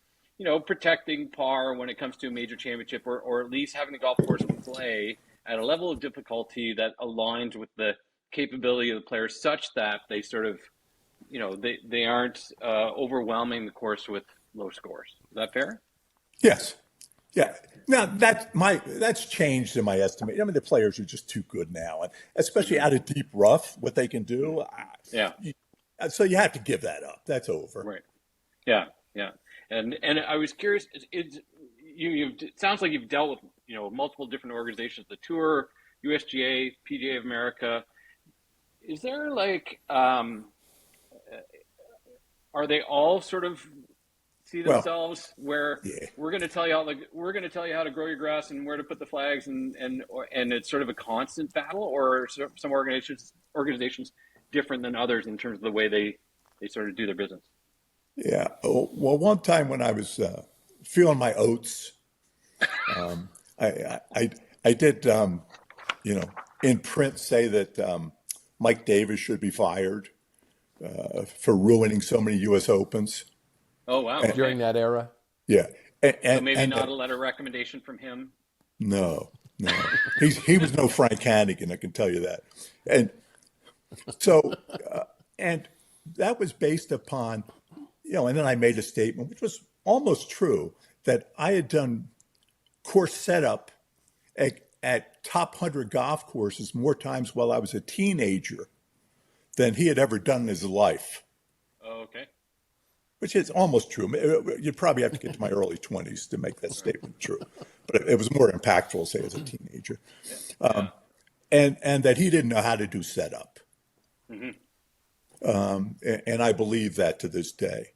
protecting par when it comes to a major championship, or at least having the golf course play at a level of difficulty that aligns with the capability of the players, such that they sort of, they aren't overwhelming the course with low scores. Is that fair? Yes. Yeah. Now that's changed in my estimate. I mean, the players are just too good now, and especially out of deep rough, what they can do. Yeah. So you have to give that up. That's over. Right. Yeah. Yeah. And I was curious. It sounds like you've dealt with multiple different organizations: the Tour, USGA, PGA of America. Is there are they all sort of see themselves where we're going to tell you how to grow your grass and where to put the flags and it's sort of a constant battle, or some organizations different than others in terms of the way they sort of do their business? Yeah. Well, one time when I was feeling my oats, I did in print say that Mike Davis should be fired for ruining so many U.S. Opens. Oh, wow. During that era? Yeah. So maybe not a letter recommendation from him? No. He was no Frank Hannigan, I can tell you that. And so, and that was based upon, and then I made a statement, which was almost true, that I had done course setup at top 100 golf courses more times while I was a teenager than he had ever done in his life. Oh, okay. Which is almost true. You'd probably have to get to my early 20s to make that statement true. But it was more impactful, say, as a teenager. And that he didn't know how to do setup. Mm-hmm. And I believe that to this day.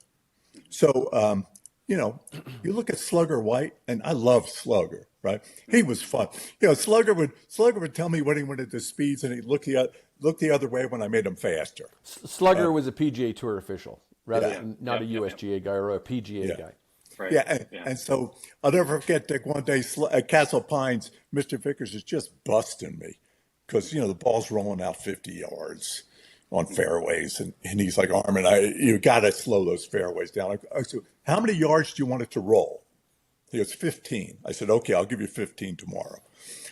So, you look at Slugger White, and I love Slugger, right? He was fun. Slugger would tell me when he went at the speeds, and he'd look the other way when I made him faster. Slugger was a PGA Tour official, not a USGA guy or a PGA guy. Right. Yeah, and so I'll never forget that one day at Castle Pines, Mr. Vickers is just busting me because, the ball's rolling out 50 yards on fairways. And he's like, Armen, you got to slow those fairways down. I said, how many yards do you want it to roll? He goes, 15. I said, okay, I'll give you 15 tomorrow.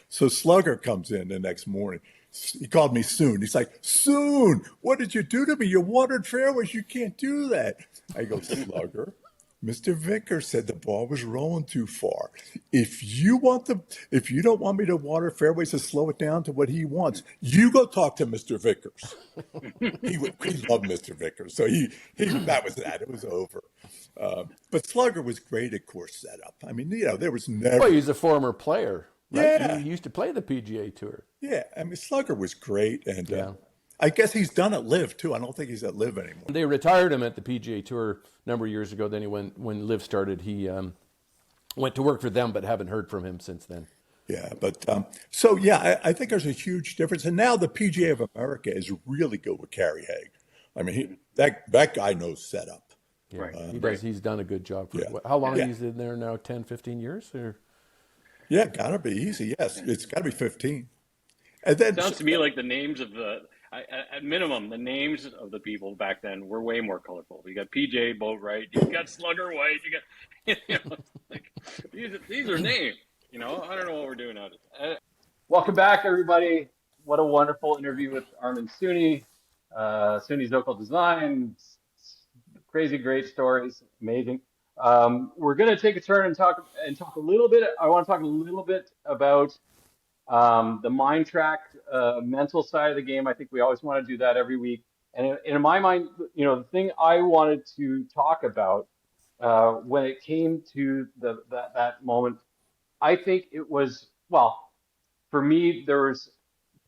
So Slugger comes in the next morning. He called me Soon. He's like, Soon, what did you do to me? You watered fairways. You can't do that. I go, Slugger, Mr. Vickers said the ball was rolling too far. If you don't want me to water fairways to slow it down to what he wants, you go talk to Mr. Vickers. He loved Mr. Vickers. So that was that. It was over. But Slugger was great at course setup. I mean, there was never. Well, he's a former player. Right? Yeah. He used to play the PGA Tour. Yeah. I mean, Slugger was great. And I guess he's done at Live, too. I don't think he's at Live anymore. They retired him at the PGA Tour a number of years ago. Then when Live started, he went to work for them, but haven't heard from him since then. Yeah, but I think there's a huge difference. And now the PGA of America is really good with Kerry Haig. I mean, that guy knows setup. Yeah, he does. He's done a good job. How long he's in there now? 10, 15 years? Or? Yeah, gotta be easy. Yes, it's got to be 15. And then sounds to me like the names of at minimum, the names of the people back then were way more colorful. You got PJ Boatwright, you got Slugger White, you got, like, these are names. I don't know what we're doing out of it. Welcome back, everybody. What a wonderful interview with Armen Suny, Suny Zokol Design. Crazy, great stories, amazing. We're going to take a turn and talk a little bit. I want to talk a little bit about the Mindtrak mental side of the game. I think we always want to do that every week. And in my mind, the thing I wanted to talk about when it came to that moment, I think it was, well, for me, there was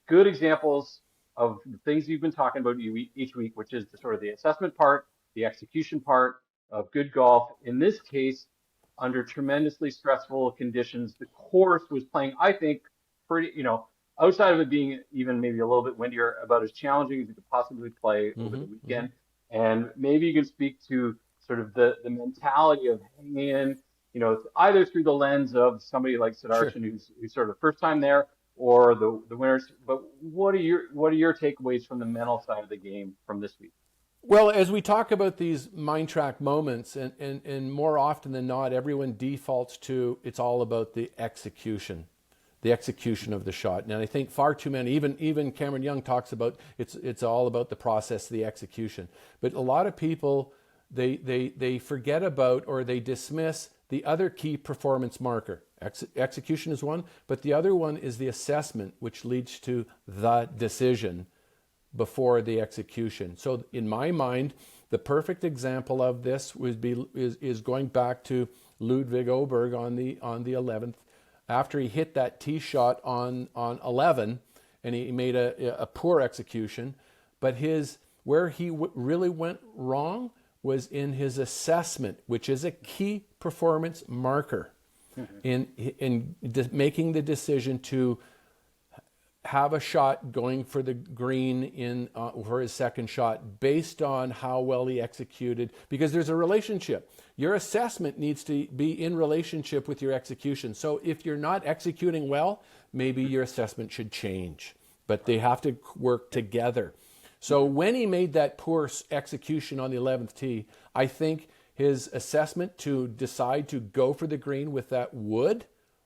good examples of the things you've been talking about each week, which is the sort of the assessment part, the execution part of good golf. In this case, under tremendously stressful conditions, the course was playing, I think, pretty, outside of it being even maybe a little bit windier, about as challenging as you could possibly play over the weekend. And maybe you can speak to sort of the mentality of hanging in, either through the lens of somebody like Sudarshan, who's sort of first time there, or the winners. But what are your takeaways from the mental side of the game from this week? Well, as we talk about these Mindtrak moments, and more often than not, everyone defaults to it's all about the execution of the shot. And I think far too many, even Cameron Young talks about it's all about the process, the execution. But a lot of people, they forget about, or they dismiss the other key performance marker. Execution is one, but the other one is the assessment, which leads to the decision before the execution. So in my mind, the perfect example of this is going back to Ludvig Åberg on the 11th, after he hit that tee shot on 11, and he made a poor execution. But where he really went wrong was in his assessment, which is a key performance marker in making the decision to have a shot going for the green for his second shot based on how well he executed, because there's a relationship. Your assessment needs to be in relationship with your execution. So if you're not executing well, maybe your assessment should change, but they have to work together. So when he made that poor execution on the 11th tee, I think his assessment to decide to go for the green with that wood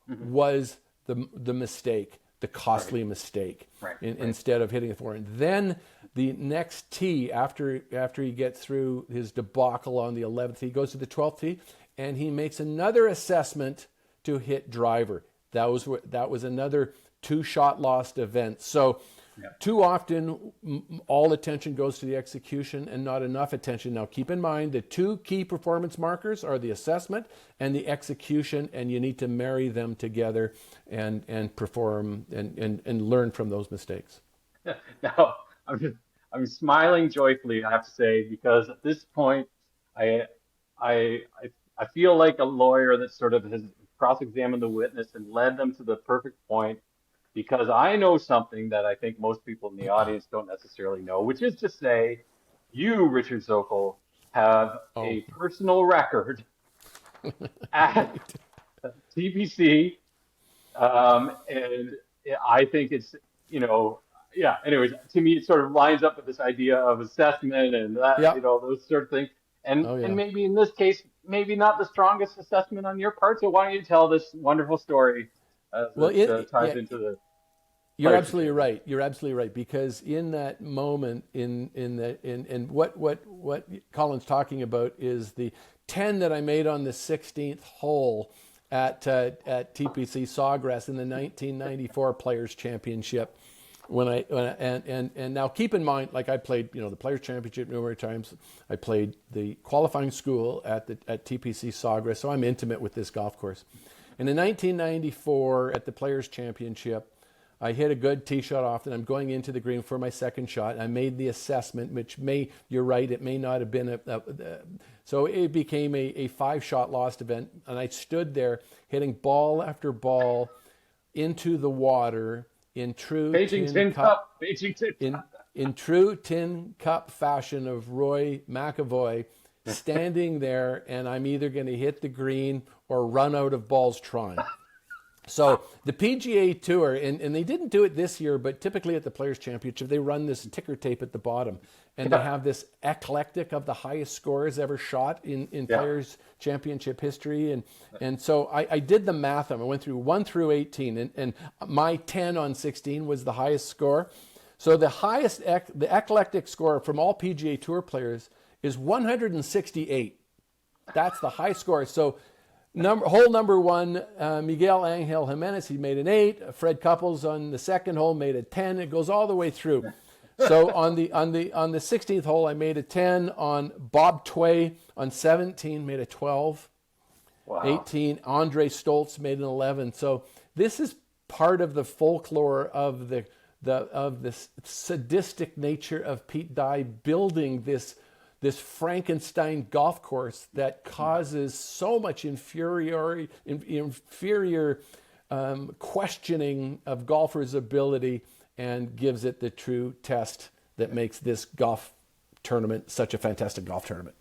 was the mistake, the costly mistake, instead of hitting the forehand. Then the next tee, after he gets through his debacle on the 11th tee, he goes to the 12th tee, and he makes another assessment to hit driver. That was another 2-shot lost event. So too often, all attention goes to the execution and not enough attention. Now, keep in mind, the two key performance markers are the assessment and the execution, and you need to marry them together and perform and learn from those mistakes. Now, I'm smiling joyfully, I have to say, because at this point, I feel like a lawyer that sort of has cross-examined the witness and led them to the perfect point, because I know something that I think most people in the audience don't necessarily know, which is to say, you, Richard Zokol, have a personal record at TPC, and I think it's, anyways, to me, it sort of lines up with this idea of assessment and that, those sort of things. And maybe in this case, maybe not the strongest assessment on your part. So why don't you tell this wonderful story that ties into the... You're absolutely right. You're absolutely right, because in that moment, in what Colin's talking about is the 10 that I made on the 16th hole at TPC Sawgrass in the 1994 Players Championship. And now keep in mind, like I played, the Players Championship numerous times. I played the qualifying school at TPC Sawgrass, so I'm intimate with this golf course. And in 1994 at the Players Championship, I hit a good tee shot off, and I'm going into the green for my second shot. I made the assessment, which you're right, it may not have been so it became a 5-shot lost event, and I stood there hitting ball after ball into the water in true tin cup fashion of Roy McAvoy, standing there, and I'm either going to hit the green or run out of balls trying. So the PGA Tour, and they didn't do it this year, but typically at the Players' Championship, they run this ticker tape at the bottom. And they have this eclectic of the highest scores ever shot in Players' Championship history. And so I did the math. I went through 1 through 18, and my 10 on 16 was the highest score. So the highest, the eclectic score from all PGA Tour players is 168. That's the high score. So hole number 1, Miguel Angel Jimenez, he made an 8. Fred Couples on the second hole made a 10. It goes all the way through. So on the 16th hole, I made a 10. On Bob Tway on 17 made a 12. Wow. 18, Andre Stoltz made an 11. So this is part of the folklore of the sadistic nature of Pete Dye building this Frankenstein golf course that causes so much inferior questioning of golfers' ability and gives it the true test that makes this golf tournament such a fantastic golf tournament.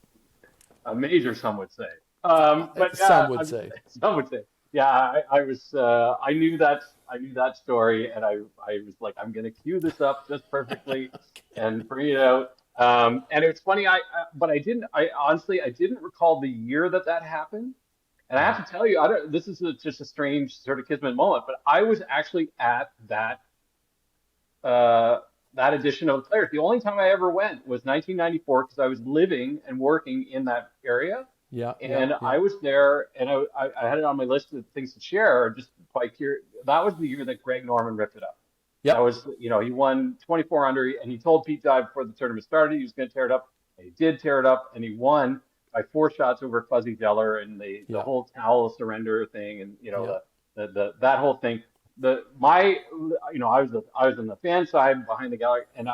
A major, some would say. But some would say. Some would say. Yeah, I knew that story, and I was like, I'm going to cue this up just perfectly and bring it out. And it's funny, but I honestly didn't recall the year that happened. And I have to tell you, this is just a strange sort of kismet moment, but I was actually at that edition of the Players. The only time I ever went was 1994 because I was living and working in that area. I was there, and I had it on my list of things to share. Just quite curious. That was the year that Greg Norman ripped it up. That was, he won 24 under, and he told Pete Dye before the tournament started he was going to tear it up. And he did tear it up, and he won by 4 shots over Fuzzy Zeller, and the whole towel surrender thing, and that whole thing. I was on the fan side behind the gallery, and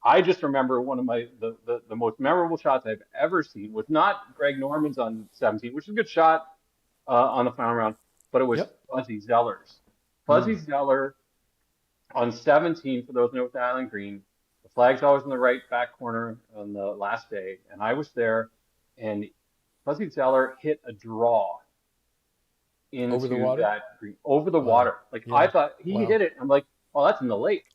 I just remember one of the most memorable shots I've ever seen was not Greg Norman's on 17, which is a good shot on the final round, but it was Fuzzy Zeller's. Fuzzy Zeller on 17, for those North Island green. The flag's always in the right back corner on the last day, and I was there, and Fuzzy Zeller hit a draw into over the water? That green, over the water. I thought he hit it. I'm like, oh, that's in the lake.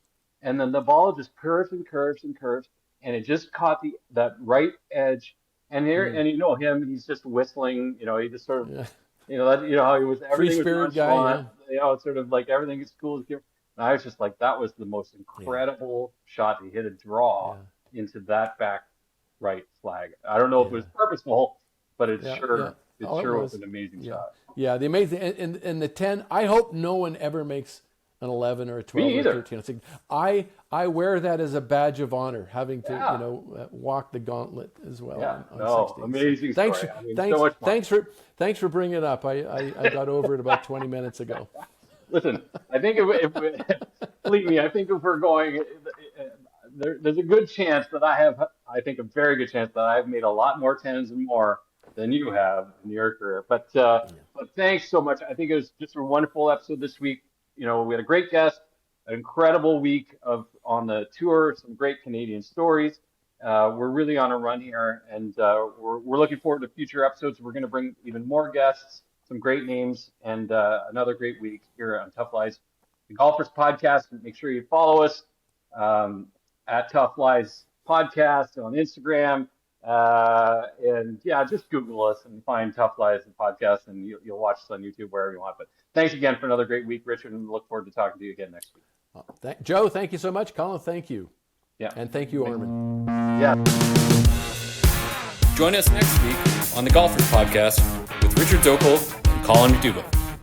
And then the ball just curves and curves and curves, and it just caught that right edge. And here, and him, he's just whistling. He just sort of, how he was. Free spirit guy. It's sort of like everything is cool. And I was just like, that was the most incredible shot. He hit a draw into that back right flag. I don't know if it was purposeful, but it sure was an amazing shot. Yeah, the amazing and the 10. I hope no one ever makes an 11 or a 12 or a 13. I wear that as a badge of honor, having to walk the gauntlet as well. Yeah, on 16. Amazing. Thanks for bringing it up. I got over it about 20 minutes ago. Listen, I think believe me, I think if we're going, there's a good chance that I think a very good chance that I've made a lot more 10s and more than you have in your career. But thanks so much. I think it was just a wonderful episode this week. We had a great guest, an incredible week on the tour, some great Canadian stories. We're really on a run here, and we're looking forward to future episodes. We're going to bring even more guests, some great names, and another great week here on Tough Lies, the Golfers Podcast. Make sure you follow us at Tough Lies Podcast on Instagram. And just Google us and find Tough Lies the podcast, and you'll watch us on YouTube wherever you want. But thanks again for another great week, Richard, and look forward to talking to you again next week. Joe, thank you so much. Colin, thank you. Yeah. And thank you, Armen. Yeah. Join us next week on the Golfers Podcast with Richard Zokol and Colin McDougall.